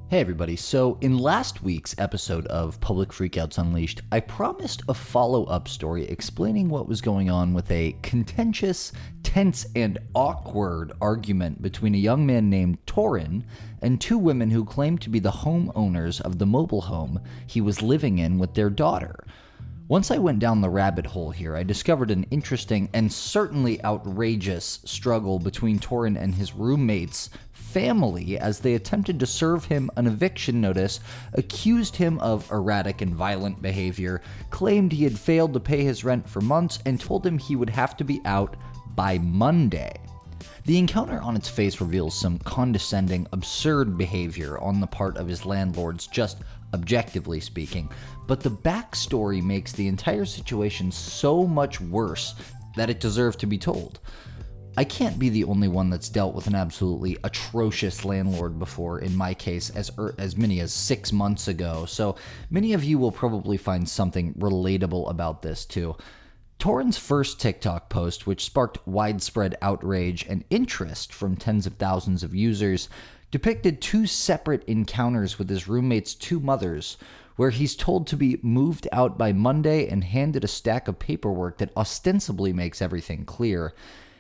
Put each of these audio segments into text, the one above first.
Hey everybody, so in last week's episode of Public Freakouts Unleashed, I promised a follow-up story explaining what was going on with a contentious, tense, and awkward argument between a young man named Torin and two women who claimed to be the homeowners of the mobile home he was living in with their daughter. Once I went down the rabbit hole here, I discovered an interesting and certainly outrageous struggle between Torin and his roommate's family as they attempted to serve him an eviction notice, accused him of erratic and violent behavior, claimed he had failed to pay his rent for months, and told him he would have to be out by Monday. The encounter on its face reveals some condescending, absurd behavior on the part of his landlords, just objectively speaking, but the backstory makes the entire situation so much worse that it deserved to be told. I can't be the only one that's dealt with an absolutely atrocious landlord before, in my case, as many as 6 months ago, so many of you will probably find something relatable about this too. Torin's first TikTok post, which sparked widespread outrage and interest from tens of thousands of users, depicted two separate encounters with his roommate's two mothers, where he's told to be moved out by Monday and handed a stack of paperwork that ostensibly makes everything clear.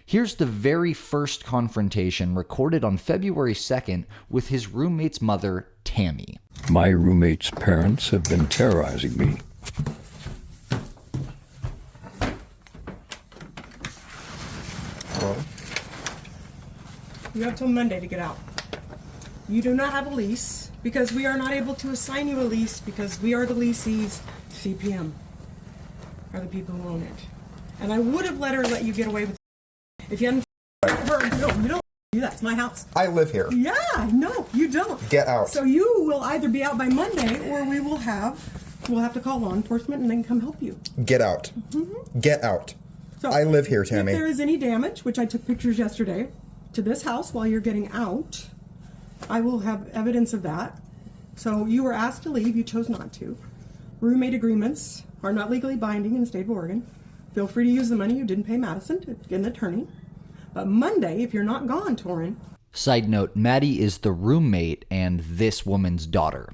Here's the very first confrontation recorded on February 2nd with his roommate's mother, Tammy. My roommate's parents have been terrorizing me. You have till Monday to get out. You do not have a lease because we are not able to assign you a lease because we are the leasees. CPM are the people who own it. And I would have let you get away with it if you hadn't her. No, you don't do that. It's my house. I live here. Yeah, no, you don't. Get out. So you will either be out by Monday or we'll have to call law enforcement and then come help you. Get out. Mm-hmm. Get out. So I live here, Tammy. If there is any damage, which I took pictures yesterday, to this house while you're getting out, I will have evidence of that. So you were asked to leave, you chose not to. Roommate agreements are not legally binding in the state of Oregon. Feel free to use the money you didn't pay Madison to get an attorney. But Monday, if you're not gone, Torin. Side note, Maddie is the roommate and this woman's daughter.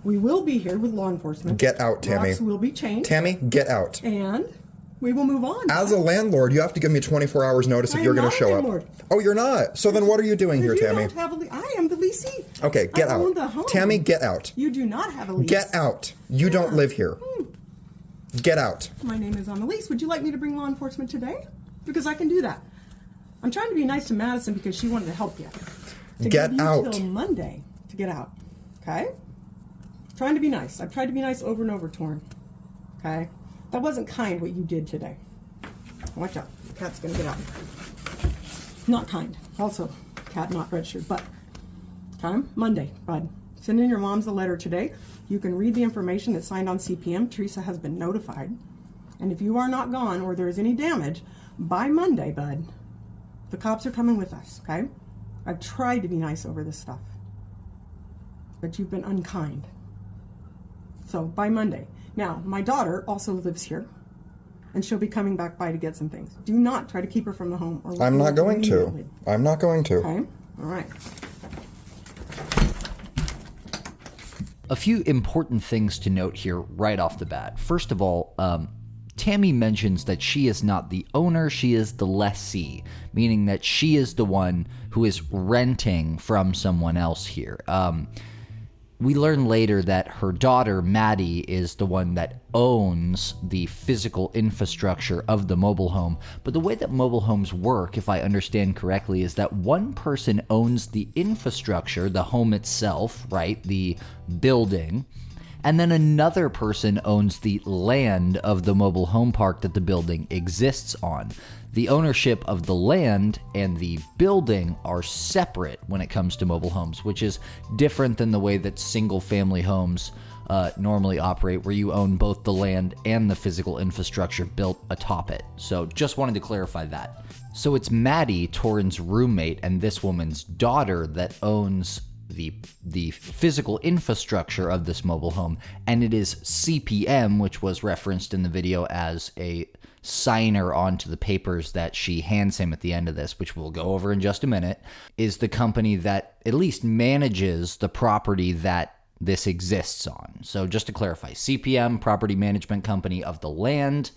We will be here with law enforcement. Get out, Tammy. Locks will be changed. Tammy, get out. And we will move on. As a landlord, you have to give me 24 hours notice if you're going to show up. Oh, you're not? So then what are you doing here, Tammy? I am the leasee. Okay, get out. I own the home. Tammy, get out. You do not have a lease. Get out. You don't live here. Get out. My name is on the lease. Would you like me to bring law enforcement today? Because I can do that. I'm trying to be nice to Madison because she wanted to help you. Get out. Till Monday to get out. Okay? Trying to be nice. I've tried to be nice over and over, Torin. Okay? That wasn't kind what you did today. Watch out. The cat's going to get out. Not kind. Also, cat not registered. But, okay? Monday, bud. Send in your mom's a letter today. You can read the information that's signed on CPM. Teresa has been notified. And if you are not gone or there is any damage, by Monday, bud, the cops are coming with us, okay? I've tried to be nice over this stuff. But you've been unkind. So, by Monday. Now, my daughter also lives here, and she'll be coming back by to get some things. Do not try to keep her from the home. Or I'm not going to. I'm not going to. Okay? All right. A few important things to note here right off the bat. First of all, Tammy mentions that she is not the owner, she is the lessee, meaning that she is the one who is renting from someone else here. We learn later that her daughter, Maddie, is the one that owns the physical infrastructure of the mobile home. But the way that mobile homes work, if I understand correctly, is that one person owns the infrastructure, the home itself, right, the building, and then another person owns the land of the mobile home park that the building exists on. The ownership of the land and the building are separate when it comes to mobile homes, which is different than the way that single-family homes normally operate, where you own both the land and the physical infrastructure built atop it. So just wanted to clarify that. So it's Maddie, Torin's roommate, and this woman's daughter that owns the physical infrastructure of this mobile home, and it is CPM, which was referenced in the video as a signer onto the papers that she hands him at the end of this, which we'll go over in just a minute, is the company that at least manages the property that this exists on. So just to clarify, CPM, property management company of the land,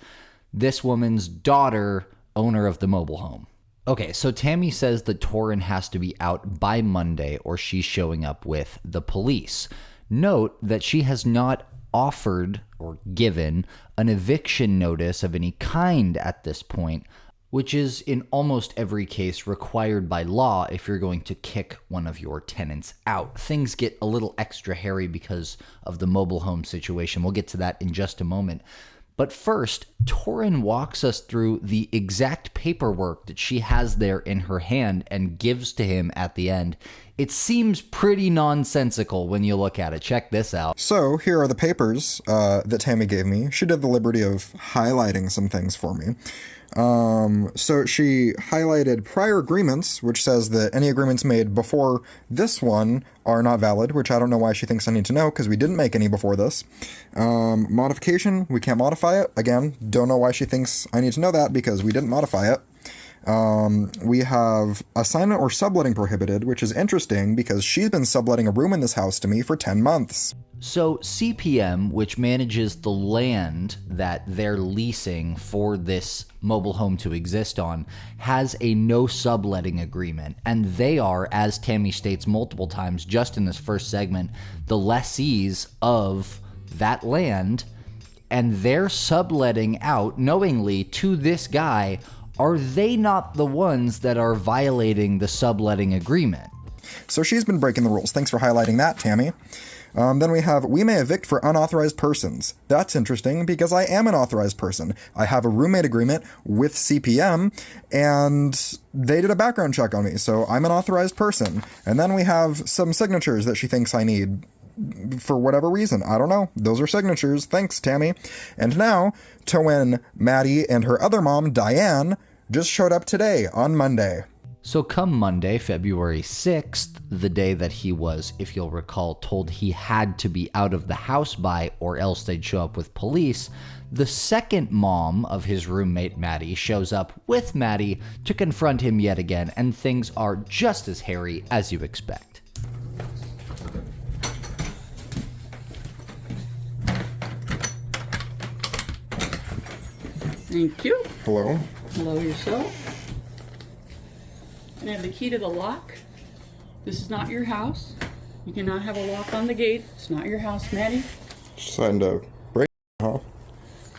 this woman's daughter, owner of the mobile home. Okay, so Tammy says that Torin has to be out by Monday or she's showing up with the police. Note that she has not offered or given an eviction notice of any kind at this point, which is in almost every case required by law if you're going to kick one of your tenants out. Things get a little extra hairy because of the mobile home situation. We'll get to that in just a moment. But first, Torin walks us through the exact paperwork that she has there in her hand and gives to him at the end. It seems pretty nonsensical when you look at it. Check this out. So here are the papers that Tammy gave me. She did the liberty of highlighting some things for me. So she highlighted prior agreements, which says that any agreements made before this one are not valid, which I don't know why she thinks I need to know, because we didn't make any before this. Modification, we can't modify it. Again, don't know why she thinks I need to know that, because we didn't modify it. We have assignment or subletting prohibited, which is interesting because she's been subletting a room in this house to me for 10 months. So CPM, which manages the land that they're leasing for this mobile home to exist on, has a no subletting agreement. And they are, as Tammy states multiple times just in this first segment, the lessees of that land. And they're subletting out knowingly to this guy. Are they not the ones that are violating the subletting agreement? So she's been breaking the rules. Thanks for highlighting that, Tammy. Then we have, we may evict for unauthorized persons. That's interesting because I am an authorized person. I have a roommate agreement with CPM and they did a background check on me. So I'm an authorized person. And then we have some signatures that she thinks I need for whatever reason. I don't know. Those are signatures. Thanks, Tammy. And now, to when Maddie and her other mom, Diane, just showed up today on Monday. So come Monday, February 6th, the day that he was, if you'll recall, told he had to be out of the house by or else they'd show up with police, the second mom of his roommate, Maddie, shows up with Maddie to confront him yet again, and things are just as hairy as you expect. Thank you. Hello? Hello yourself. And I have the key to the lock. This is not your house. You cannot have a lock on the gate. It's not your house, Maddie. Signed a break, huh?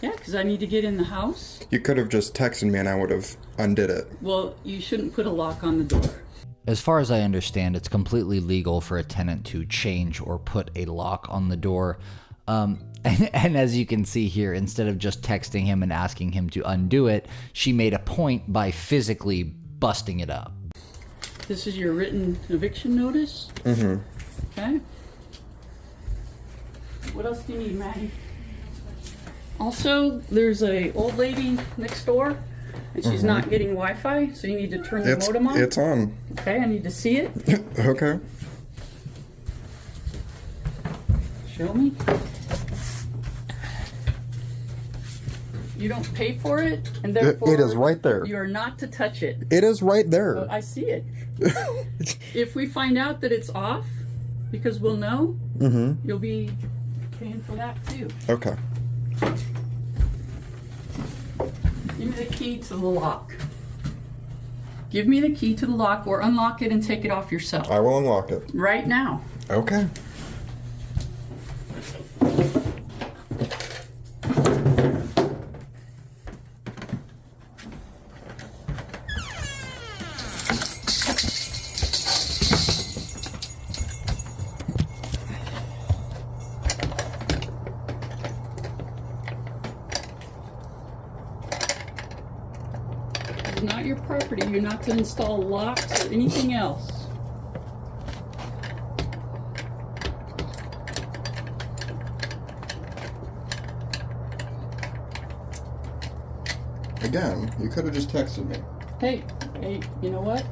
Yeah, because I need to get in the house. You could have just texted me and I would have undid it. Well, you shouldn't put a lock on the door. As far as I understand, it's completely legal for a tenant to change or put a lock on the door. And as you can see here, instead of just texting him and asking him to undo it, she made a point by physically busting it up. This is your written eviction notice? Mm-hmm. Okay. What else do you need, Maddie? Also, there's a old lady next door, and she's not getting Wi-Fi, so you need to turn the modem on. It's on. Okay, I need to see it. Okay. Show me. You don't pay for it, and therefore It is right there. You are not to touch it. It is right there. But I see it. If we find out that it's off, because we'll know, you'll be paying for that too. Okay. Give me the key to the lock. Give me the key to the lock, or unlock it and take it off yourself. I will unlock it. Right now. Okay. It's not your property. You're not to install locks or anything else. Again, you could have just texted me. Hey, you know what?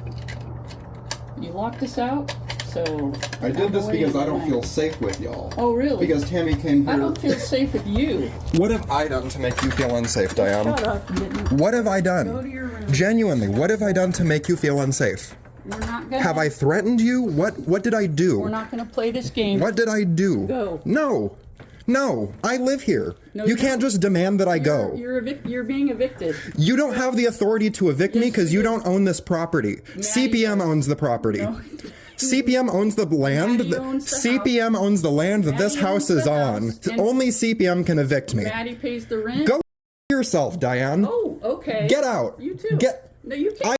You lock this out, So I did this because I don't feel safe with y'all. Oh, really? Because Tammy came I here. don't feel safe with you. What have I done to make you feel unsafe, Diane? Shut up. What have I done? Go to your room. Genuinely, what have I done to make you feel unsafe? We're not gonna. Have I threatened you? What did I do? We're not gonna play this game. What did I do? Go. No, I live here. No, you can't just demand that I go. You're being evicted. You don't have the authority to evict me Yes, because you you do. don't own this property. CPM owns the property. No. CPM owns the land. Maddie owns the CPM owns the land that this Maddie house owns is the on. house, and- Only CPM can evict me. Maddie pays the rent. Go yourself, Diane. Oh, okay. Get out. You too. No, you can't.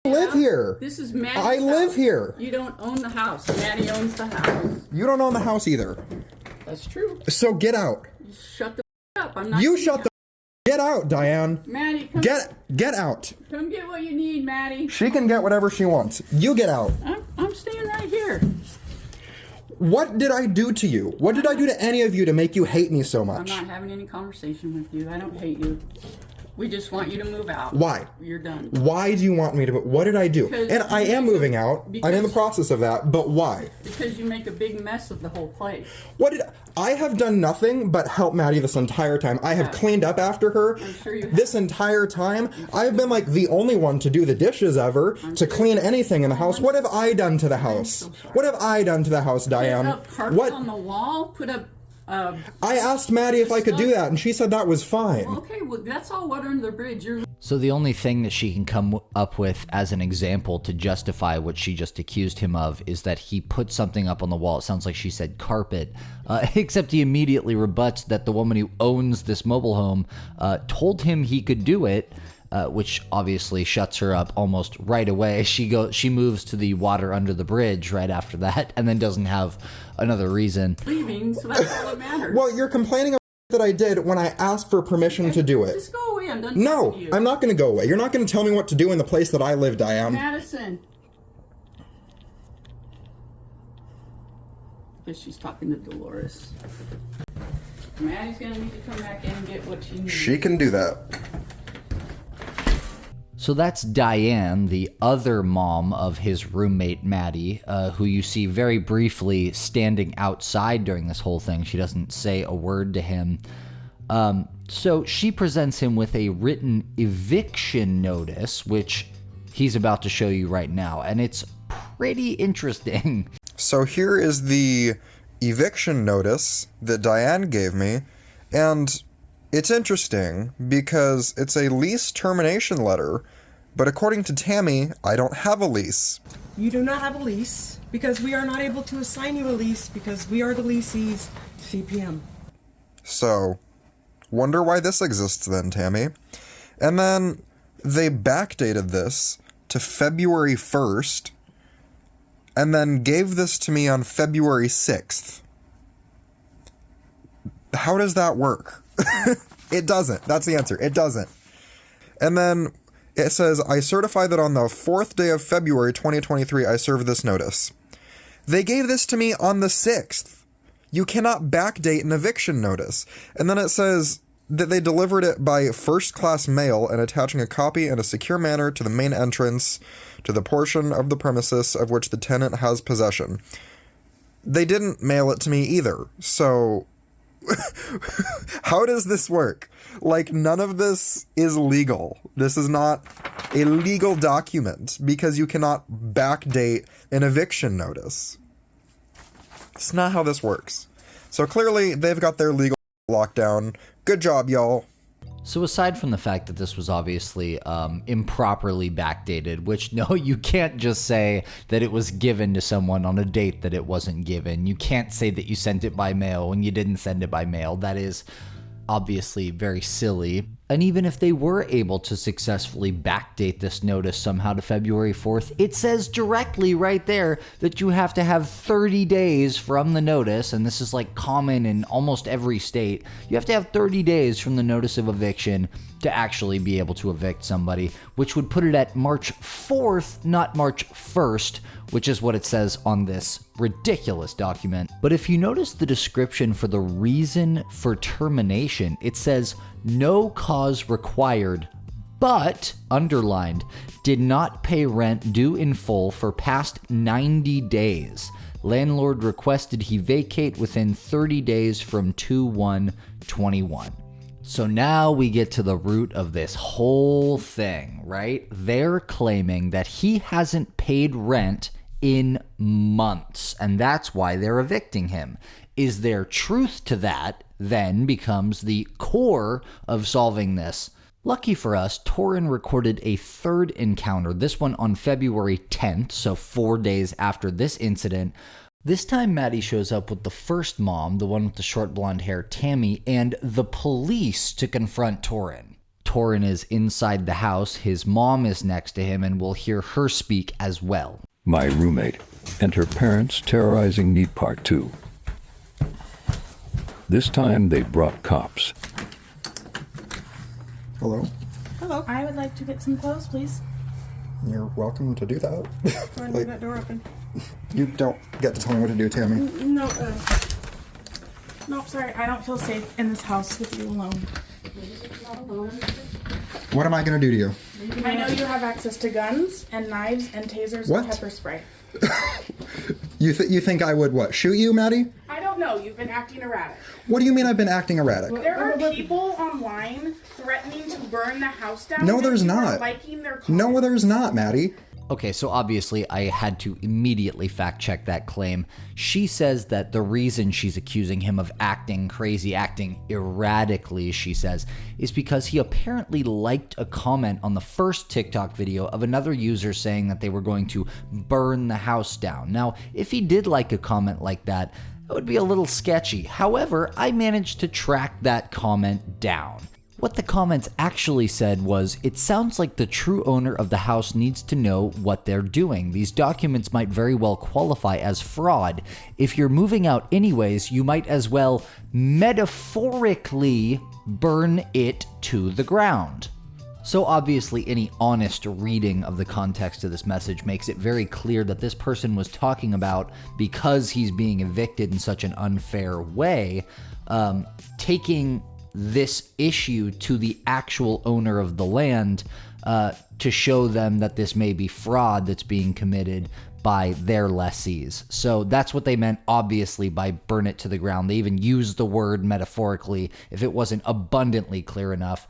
I live here. This is Maddie's I live house. here. You don't own the house. Maddie owns the house. You don't own the house either. That's true. So get out. Shut the up. I'm not. You gonna- shut the. Get out, Diane. Maddie, come Get out. Come get what you need, Maddie. She can get whatever she wants. You get out. I'm staying right here. What did I do to you? What did I do to any of you to make you hate me so I'm much? not having any conversation with you. I don't hate you. We just want you to move out. Why? You're done. Why do you want me to? What did I do? Because And I am moving out. I'm in the process of that. But why? Because you make a big mess of the whole place. What did I have done? Nothing but help Maddie this entire time. I have cleaned up after her. I'm sure you have. This entire time. I've been like the only one to do the dishes ever, to clean anything in the house. What have I done to the house? so sorry. What have I done to the house, Diane? Put up carpet What? on the wall. Put up. I asked Maddie if I could do that, and she said that was fine. Okay, well that's all water under the bridge. You're. So the only thing that she can come up with as an example to justify what she just accused him of is that he put something up on the wall. It sounds like she said carpet, except he immediately rebuts that the woman who owns this mobile home told him he could do it, which obviously shuts her up almost right away. She moves to the water under the bridge right after that, and then doesn't have another reason. Leaving, so that's all that matters. Well, you're complaining about that I did when I asked for permission to do it. Just go away. I'm done. No, talking to you. I'm not going to go away. You're not going to tell me what to do in the place that I live, Diane. Madison. Guess she's talking to Dolores. Maddie's gonna need to come back in and get what she needs. She can do that. So that's Diane, the other mom of his roommate Maddie, who you see very briefly standing outside during this whole thing. She doesn't say a word to him. So she presents him with a written eviction notice, which he's about to show you right now, and it's pretty interesting. So here is the eviction notice that Diane gave me, and it's interesting because it's a lease termination letter, but according to Tammy, I don't have a lease. You do not have a lease because we are not able to assign you a lease because we are the leasees, CPM. So, wonder why this exists then, Tammy. And then they backdated this to February 1st, and then gave this to me on February 6th. How does that work? It doesn't. That's the answer. It doesn't. And then it says, I certify that on the 4th day of February 2023, I served this notice. They gave this to me on the 6th. You cannot backdate an eviction notice. And then it says that they delivered it by first-class mail and attaching a copy in a secure manner to the main entrance to the portion of the premises of which the tenant has possession. They didn't mail it to me either. So how does this work? Like, none of this is legal. This is not a legal document because you cannot backdate an eviction notice. It's not how this works. So clearly, they've got their legal lockdown. Good job, y'all. So aside from the fact that this was obviously improperly backdated, which no, you can't just say that it was given to someone on a date that it wasn't given. You can't say that you sent it by mail when you didn't send it by mail. That is obviously very silly. And even if they were able to successfully backdate this notice somehow to February 4th, it says directly right there that you have to have 30 days from the notice, and this is like common in almost every state. You have to have 30 days from the notice of eviction to actually be able to evict somebody, which would put it at March 4th, not March 1st, which is what it says on this ridiculous document. But if you notice the description for the reason for termination, it says no cause required, but, underlined, did not pay rent due in full for past 90 days. Landlord requested he vacate within 30 days from 2/1/21. So now we get to the root of this whole thing, right? They're claiming that he hasn't paid rent in months, and that's why they're evicting him. Is there truth to that? Then becomes the core of solving this. Lucky for us, Torin recorded a third encounter, this one on February 10th, so 4 days after this incident. This time Maddie shows up with the first mom, the one with the short blonde hair, Tammy, and the police to confront Torin. Torin is inside the house, his mom is next to him, and we'll hear her speak as well. My roommate and her parents terrorizing me part 2. This time they brought cops. Hello. Hello. I would like to get some clothes, please. You're welcome to do that. Go ahead and leave that door open. You don't get to tell me what to do, Tammy. No, Nope, sorry, I don't feel safe in this house with you alone. What am I going to do to you? I know you have access to guns and knives and tasers What? and pepper spray. You think I would, what, shoot you, Maddie? I don't know, you've been acting erratic. What do you mean I've been acting erratic? There are people online threatening to burn the house down. No, and there's you are not. liking their No, comments. there's not, Maddie. Okay, so obviously I had to immediately fact check that claim. She says that the reason she's accusing him of acting crazy, acting erratically, she says, is because he apparently liked a comment on the first TikTok video of another user saying that they were going to burn the house down. Now, if he did like a comment like that, it would be a little sketchy. However, I managed to track that comment down. What the comments actually said was, it sounds like the true owner of the house needs to know what they're doing. These documents might very well qualify as fraud. If you're moving out anyways, you might as well metaphorically burn it to the ground. So obviously any honest reading of the context of this message makes it very clear that this person was talking about, because he's being evicted in such an unfair way, taking this issue to the actual owner of the land to show them that this may be fraud that's being committed by their lessees. So that's what they meant, obviously, by burn it to the ground. They even used the word metaphorically if it wasn't abundantly clear enough.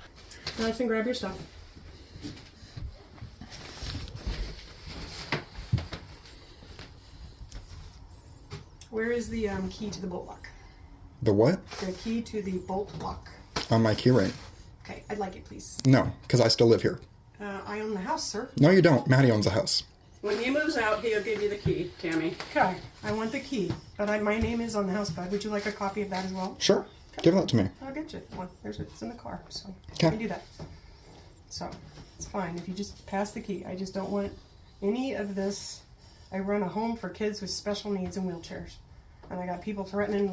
nice and grab your stuff. Where is the key to the bolt lock? The what? The key to the bolt lock. On my key ring. Okay, I'd like it, please. No, because I still live here. I own the house, sir. No, you don't. Maddie owns the house. When he moves out, he'll give you the key, Tammy. Okay, I want the key, but my name is on the house, bud. Would you like a copy of that as well? Sure. Give that to me. I'll get you one. There's it. It's in the car, so Okay. I can do that. So it's fine if you just pass the key. I just don't want any of this. I run a home for kids with special needs and wheelchairs, and I got people threatening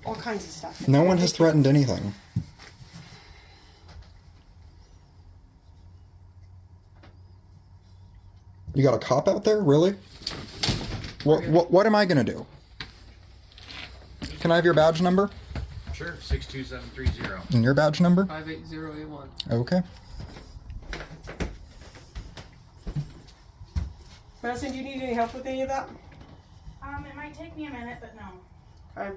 all kinds of stuff. No one has threatened anything. You got a cop out there? Really? What am I gonna do? Can I have your badge number? Sure, 62730. And your badge number? 58081. Okay. Madison, do you need any help with any of that? It might take me a minute, but no. Okay.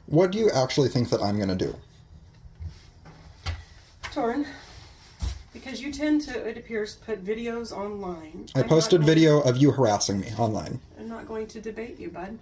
What do you actually think that I'm gonna do? Torrin, because you tend to, it appears, put videos online. I posted video of you harassing me online. I'm not going to debate you, bud.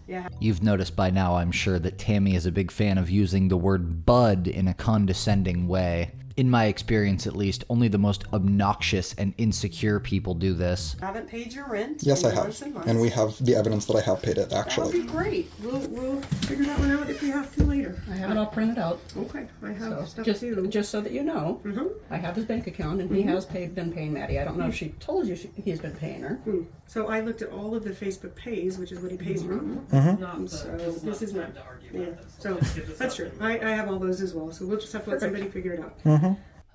Yeah. You've noticed by now, I'm sure, that Tammy is a big fan of using the word bud in a condescending way. In my experience, at least, only the most obnoxious and insecure people do this. I haven't paid your rent. Yes, in I months have. months. And we have the evidence that I have paid it, That would actually. be great. We'll figure that one out if we have to later. I have it all printed out. Okay, I have So stuff just, too. just so that you know, I have his bank account, and he has been paying Maddie. I don't know if she told you he's been paying her. So I looked at all of the Facebook pays, which is what he pays from. So this is not. Yeah. So that's true. I have all those as well. So we'll just have to let somebody figure it out.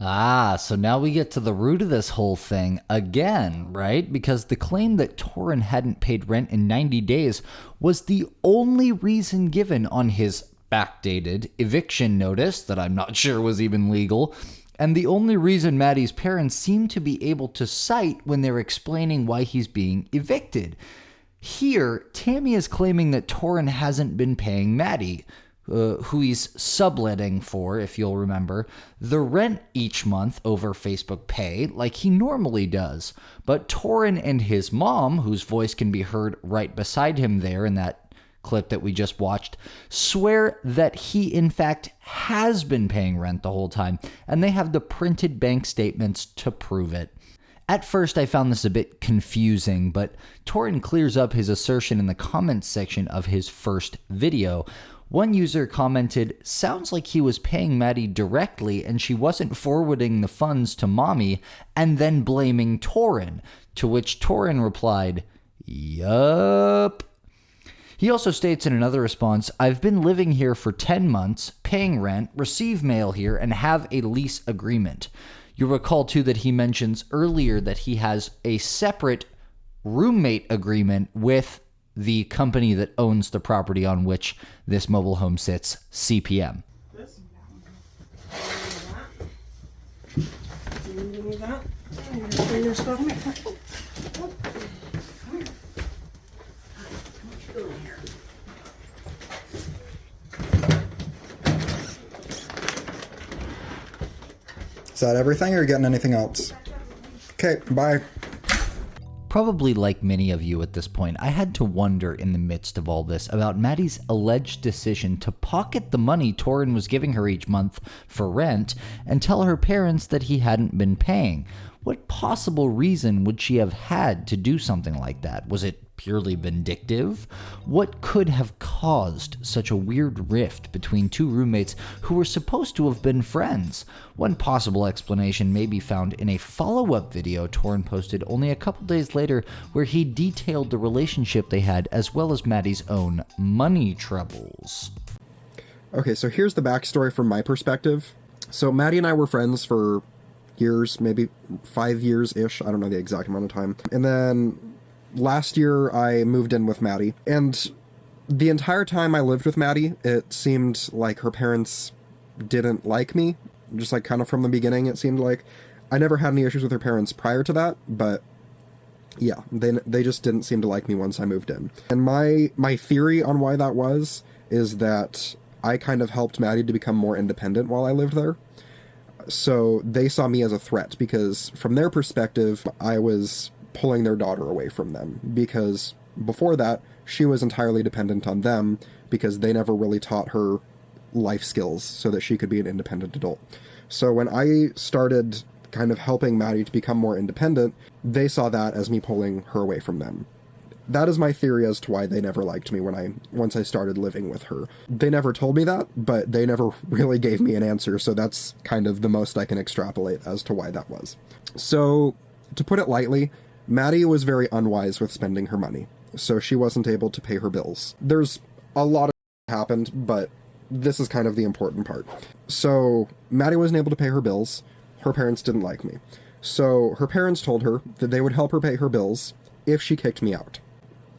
Ah, so now we get to the root of this whole thing again, right? Because the claim that Torin hadn't paid rent in 90 days was the only reason given on his backdated eviction notice that I'm not sure was even legal. and the only reason Maddie's parents seem to be able to cite when they're explaining why he's being evicted. Here, Tammy is claiming that Torrin hasn't been paying Maddie, who he's subletting for, if you'll remember, the rent each month over Facebook Pay like he normally does. But Torrin and his mom, whose voice can be heard right beside him there in that clip that we just watched, swear that he in fact has been paying rent the whole time, and they have the printed bank statements to prove it. At first, I found this a bit confusing, but Torrin clears up his assertion in the comments section of his first video. One user commented, "Sounds like he was paying Maddie directly and she wasn't forwarding the funds to mommy and then blaming Torrin," to which Torrin replied, "Yup." He also states in another response, "I've been living here for 10 months, paying rent, receive mail here, and have a lease agreement." You'll recall too that he mentions earlier that he has a separate roommate agreement with the company that owns the property on which this mobile home sits, CPM. This. Do you need that? Bring your stuff. Is that everything, or are you getting anything else? Okay, bye. Probably like many of you at this point, I had to wonder in the midst of all this about Maddie's alleged decision to pocket the money Torrin was giving her each month for rent and tell her parents that he hadn't been paying. What possible reason would she have had to do something like that? Was it purely vindictive? What could have caused such a weird rift between two roommates who were supposed to have been friends? One possible explanation may be found in a follow-up video Torrin posted only a couple days later, where he detailed the relationship they had as well as Maddie's own money troubles. Okay, so here's the backstory from my perspective. So Maddie and I were friends for years, maybe 5 years-ish. I don't know the exact amount of time. And then last year I moved in with Maddie. And the entire time I lived with Maddie, it seemed like her parents didn't like me. Just like kind of from the beginning, it seemed like. I never had any issues with her parents prior to that, but yeah, they just didn't seem to like me once I moved in. And my theory on why that was is that I kind of helped Maddie to become more independent while I lived there. So they saw me as a threat because from their perspective, I was pulling their daughter away from them, because before that, she was entirely dependent on them because they never really taught her life skills so that she could be an independent adult. So when I started kind of helping Maddie to become more independent, they saw that as me pulling her away from them. That is my theory as to why they never liked me once I started living with her. They never told me that, but they never really gave me an answer, so that's kind of the most I can extrapolate as to why that was. So, to put it lightly, Maddie was very unwise with spending her money, so she wasn't able to pay her bills. There's a lot of happened, but this is kind of the important part. So, Maddie wasn't able to pay her bills. Her parents didn't like me. So, her parents told her that they would help her pay her bills if she kicked me out.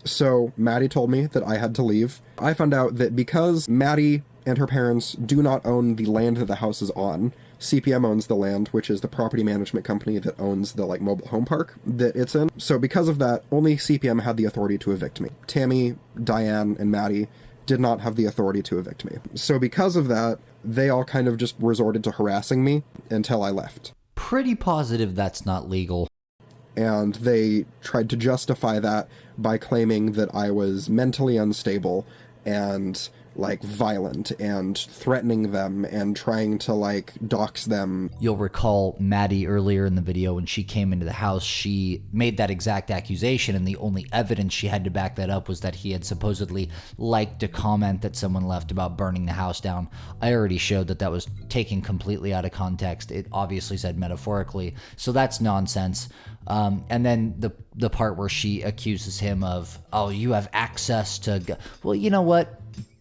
So Maddie told me that I had to leave. I found out that because Maddie and her parents do not own the land that the house is on, CPM owns the land, which is the property management company that owns the mobile home park that it's in. So because of that, only CPM had the authority to evict me. Tammy, Diane, and Maddie did not have the authority to evict me. So because of that, they all kind of just resorted to harassing me until I left. Pretty positive that's not legal. And they tried to justify that by claiming that I was mentally unstable and violent and threatening them and trying to dox them. You'll recall Maddie earlier in the video when she came into the house, she made that exact accusation, and the only evidence she had to back that up was that he had supposedly liked a comment that someone left about burning the house down. I already showed that that was taken completely out of context. It obviously said metaphorically, so that's nonsense. And then the part where she accuses him of, oh, you have access to well, you know what?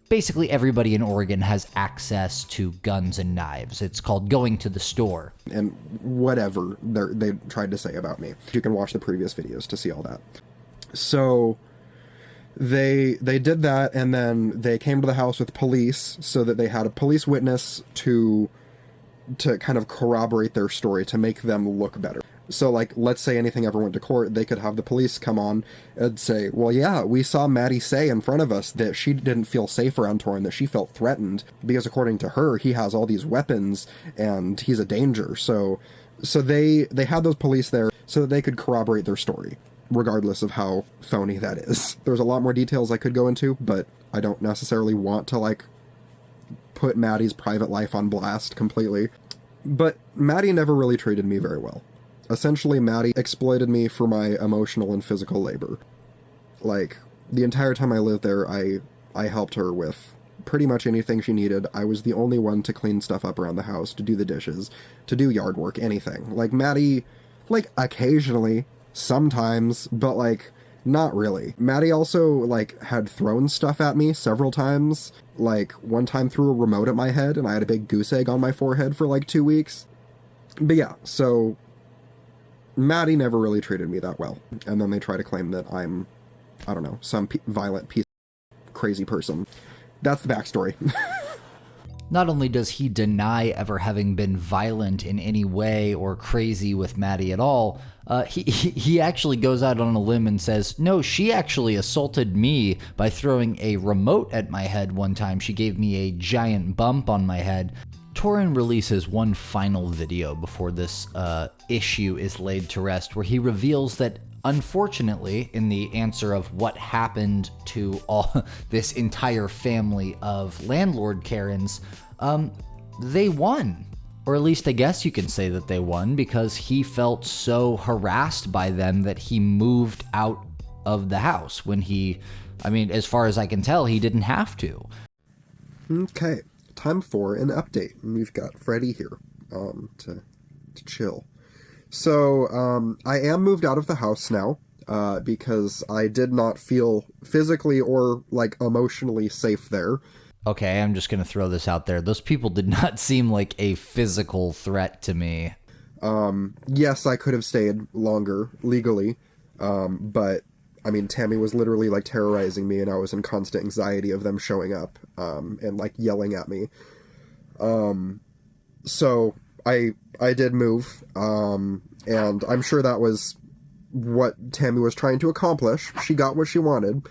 Basically, everybody in Oregon has access to guns and knives. It's called going to the store. And whatever they tried to say about me. You can watch the previous videos to see all that. So they did that, and then they came to the house with police so that they had a police witness to to kind of corroborate their story, to make them look better. So, like, let's say anything ever went to court, they could have the police come on and say, well, yeah, we saw Maddie say in front of us that she didn't feel safe around Torin, that she felt threatened, because according to her, he has all these weapons, and he's a danger. So they had those police there so that they could corroborate their story, regardless of how phony that is. There's a lot more details I could go into, but I don't necessarily want to, like, put Maddie's private life on blast completely. But Maddie never really treated me very well. Essentially, Maddie exploited me for my emotional and physical labor. Like, the entire time I lived there, I helped her with pretty much anything she needed. I was the only one to clean stuff up around the house, to do the dishes, to do yard work, anything. Like, Maddie, like, occasionally, sometimes, but, like, not really. Maddie also, like, had thrown stuff at me several times. Like, one time threw a remote at my head, and I had a big goose egg on my forehead for, like, 2 weeks. But yeah, so Maddie never really treated me that well. And then they try to claim that I'm, I don't know, some violent piece of crazy person. That's the backstory. Not only does he deny ever having been violent in any way or crazy with Maddie at all, he actually goes out on a limb and says, no, she actually assaulted me by throwing a remote at my head one time. She gave me a giant bump on my head. Torin releases one final video before this issue is laid to rest, where he reveals that, unfortunately, in the answer of what happened to all this entire family of landlord Karens, they won. Or at least I guess you can say that they won, because he felt so harassed by them that he moved out of the house when as far as I can tell, he didn't have to. Okay, time for an update. We've got Freddy here to chill. So, I am moved out of the house now, because I did not feel physically or, like, emotionally safe there. Okay, I'm just going to throw this out there. Those people did not seem like a physical threat to me. Yes, I could have stayed longer, legally, but, I mean, Tammy was literally, like, terrorizing me, and I was in constant anxiety of them showing up, and, like, yelling at me. So, I did move, and I'm sure that was what Tammy was trying to accomplish. She got what she wanted.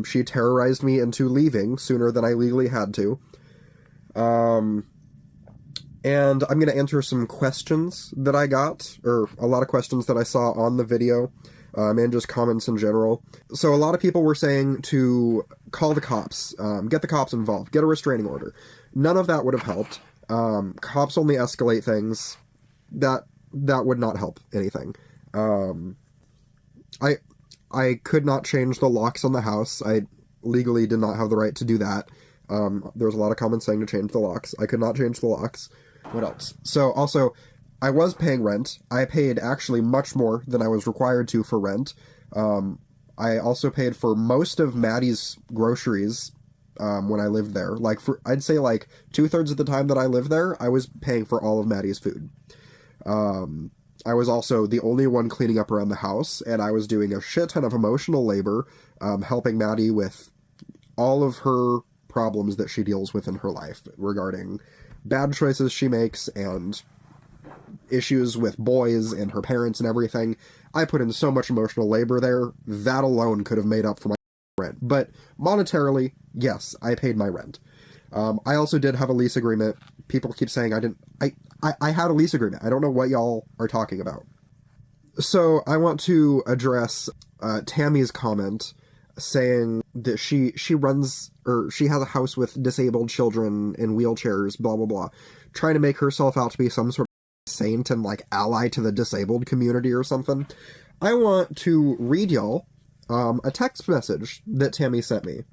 She terrorized me into leaving sooner than I legally had to. And I'm going to answer some questions that I got, or a lot of questions that I saw on the video, and just comments in general. So a lot of people were saying to call the cops, get the cops involved, get a restraining order. None of that would have helped. Cops only escalate things. That would not help anything. I could not change the locks on the house. I legally did not have the right to do that. There was a lot of comments saying to change the locks. I could not change the locks. What else? So, also, I was paying rent. I paid actually much more than I was required to for rent. I also paid for most of Maddie's groceries when I lived there. Like, I'd say, like, 2/3 of the time that I lived there, I was paying for all of Maddie's food. I was also the only one cleaning up around the house, and I was doing a shit ton of emotional labor, helping Maddie with all of her problems that she deals with in her life regarding bad choices she makes and issues with boys and her parents and everything. I put in so much emotional labor there, that alone could have made up for my rent. But monetarily, yes, I paid my rent. I also did have a lease agreement. People keep saying I didn't. I had a lease agreement. I don't know what y'all are talking about. So I want to address Tammy's comment saying that she runs, or she has a house with disabled children in wheelchairs, blah, blah, blah, trying to make herself out to be some sort of saint and, like, ally to the disabled community or something. I want to read y'all a text message that Tammy sent me.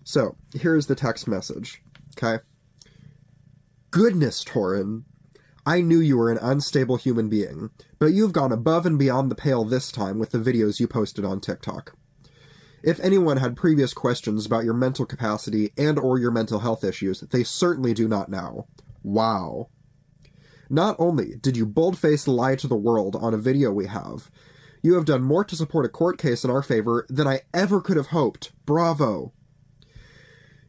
So here's the text message. Okay. Goodness, Torin. I knew you were an unstable human being, but you've gone above and beyond the pale this time with the videos you posted on TikTok. If anyone had previous questions about your mental capacity and or your mental health issues, they certainly do not now. Wow. Not only did you bold-faced lie to the world on a video we have, you have done more to support a court case in our favor than I ever could have hoped. Bravo.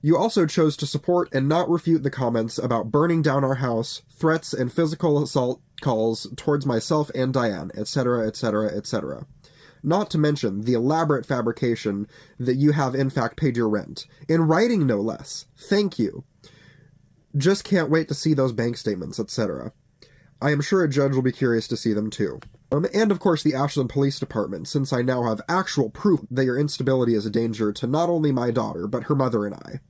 You also chose to support and not refute the comments about burning down our house, threats and physical assault calls towards myself and Diane, etc., etc., etc. Not to mention the elaborate fabrication that you have in fact paid your rent. In writing, no less. Thank you. Just can't wait to see those bank statements, etc. I am sure a judge will be curious to see them too. And of course the Ashland Police Department, since I now have actual proof that your instability is a danger to not only my daughter, but her mother and I.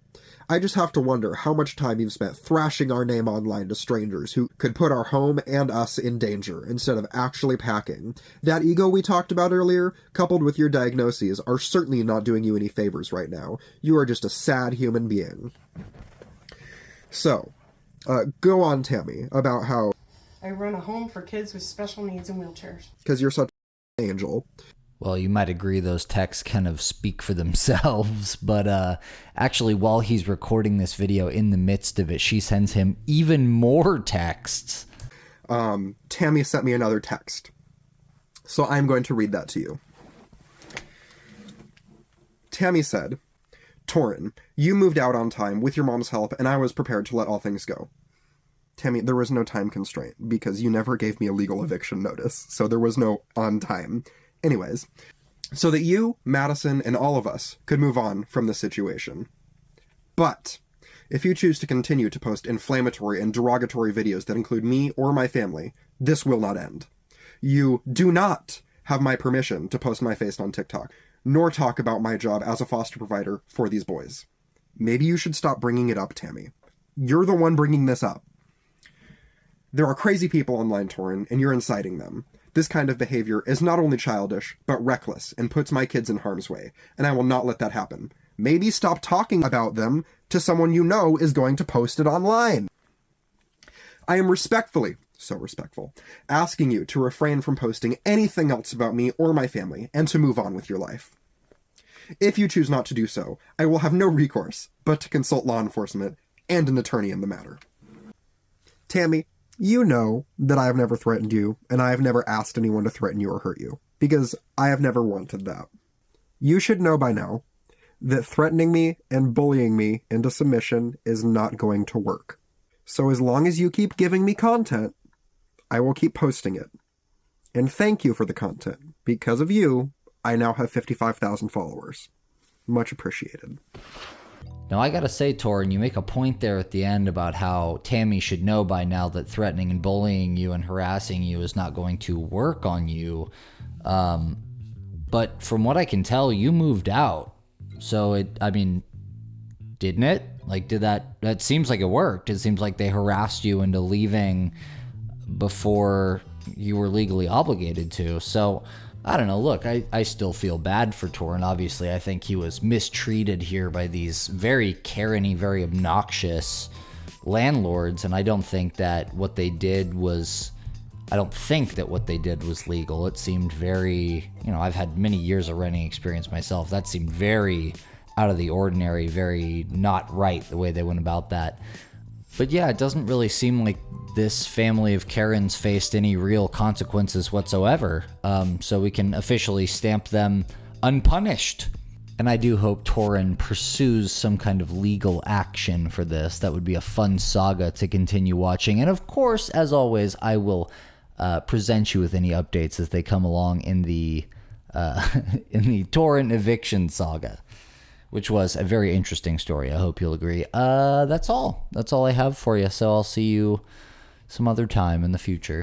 I just have to wonder how much time you've spent thrashing our name online to strangers who could put our home and us in danger instead of actually packing. That ego we talked about earlier, coupled with your diagnoses, are certainly not doing you any favors right now. You are just a sad human being. So, go on, Tammy, about how... I run a home for kids with special needs and wheelchairs. Because you're such an angel. Well, you might agree those texts kind of speak for themselves, but actually while he's recording this video, in the midst of it, she sends him even more texts. Tammy sent me another text. So I'm going to read that to you. Tammy said, Torin, you moved out on time with your mom's help, and I was prepared to let all things go. Tammy, there was no time constraint, because you never gave me a legal eviction notice, so there was no on time. Anyways, so that you, Madison, and all of us could move on from this situation. But if you choose to continue to post inflammatory and derogatory videos that include me or my family, this will not end. You do not have my permission to post my face on TikTok, nor talk about my job as a foster provider for these boys. Maybe you should stop bringing it up, Tammy. You're the one bringing this up. There are crazy people online, Torin, and you're inciting them. This kind of behavior is not only childish, but reckless, and puts my kids in harm's way, and I will not let that happen. Maybe stop talking about them to someone you know is going to post it online. I am respectfully, so respectful, asking you to refrain from posting anything else about me or my family, and to move on with your life. If you choose not to do so, I will have no recourse but to consult law enforcement and an attorney in the matter. Tammy, you know that I have never threatened you, and I have never asked anyone to threaten you or hurt you, because I have never wanted that. You should know by now that threatening me and bullying me into submission is not going to work. So as long as you keep giving me content, I will keep posting it. And thank you for the content. Because of you, I now have 55,000 followers. Much appreciated. Now, I gotta say, Torin, you make a point there at the end about how Tammy should know by now that threatening and bullying you and harassing you is not going to work on you. But from what I can tell, you moved out. So, didn't it? Like, that seems like it worked. It seems like they harassed you into leaving before you were legally obligated to. So, I don't know. Look, I still feel bad for Torin. Obviously, I think he was mistreated here by these very Karen-y, very obnoxious landlords, and I don't think that what they did was legal. It seemed very, I've had many years of renting experience myself. That seemed very out of the ordinary, very not right the way they went about that. But yeah, it doesn't really seem like this family of Karens faced any real consequences whatsoever. So we can officially stamp them unpunished. And I do hope Torin pursues some kind of legal action for this. That would be a fun saga to continue watching. And of course, as always, I will present you with any updates as they come along in the Torin eviction saga, which was a very interesting story. I hope you'll agree. That's all I have for you. So I'll see you some other time in the future.